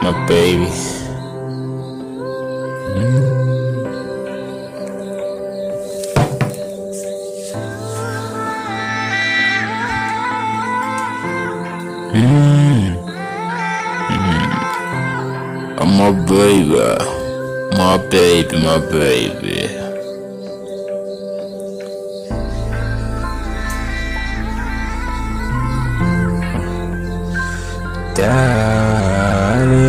my baby. My baby, my baby, my baby. Darling,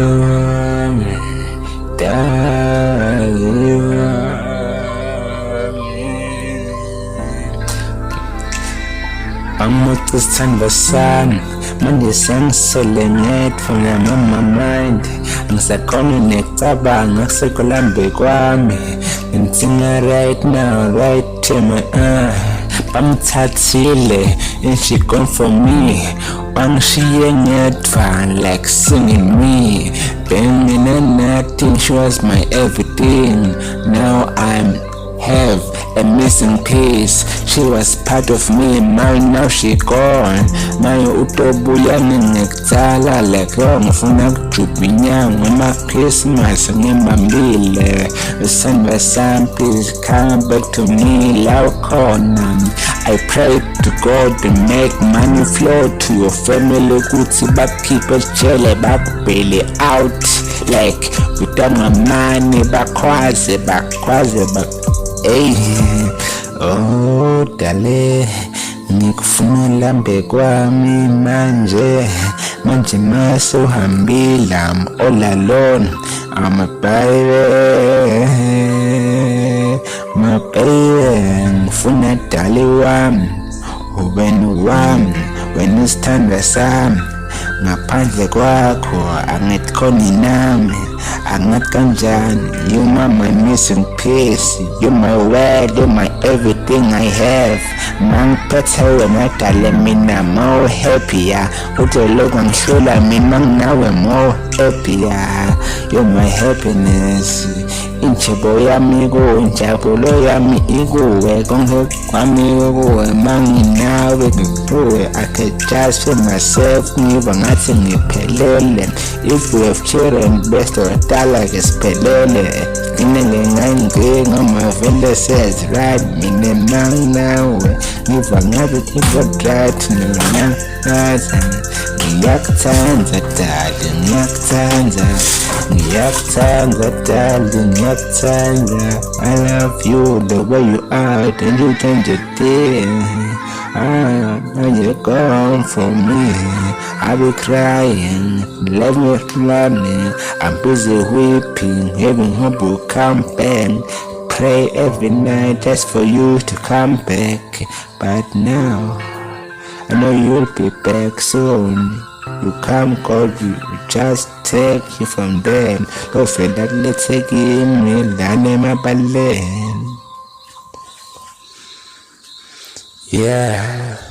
Amuthi sithanda sami manje sengiselengetfuna noma mind angisakhona necabanga kusekolambe kwami ngithinga right now right to my bamthathile and she gone for me wangishiye ngedwa like singing me banging and nothing she was my everything now I'm have a missing piece. She was part of me, mine now she gone. Manje utobuya Ngicela like ngifuna kujuba inyanga ma Christmas ngibambile. Send some please come back to me la khona. I pray to God to make money flow to your family ukuthi bakhiphe tshele bakubhele out like without my money bakwaze hey, oh dale, ngikufuna ulambe kwami manje mase uhambile I'm all alone, I'm a baby, my baby, ngifuna dale wami, ubenu wami, wena usithanda sami, ngaphandle kwakho angithi khona nami. Angathi kanjani, you my missing piece, you my world, you my everything I have. Mangiphethe wena dale mina more happier, uthi lokho ngihlula mina nawe more happier. You my happiness, injabulo yami kuwe, injabulo yami ikuwe, konke kwami kuwe, manginawe kuwe. I could just feel myself ngiba ngathi ngiphelele. If we have children best or like siphelele inengenganginga mavele says right mina nawe ngiva ngathi it's right ngiyakuthanza darling ngiyakuthanza I love you the way you are and you change a thing you're gone from me I be crying let me running I'm busy weeping having hope will come back pray every night just for you to come back but now I know you'll be back soon. You come God, you just take you from them. Don't feel that let's take me, Lane Mabalen. Yeah.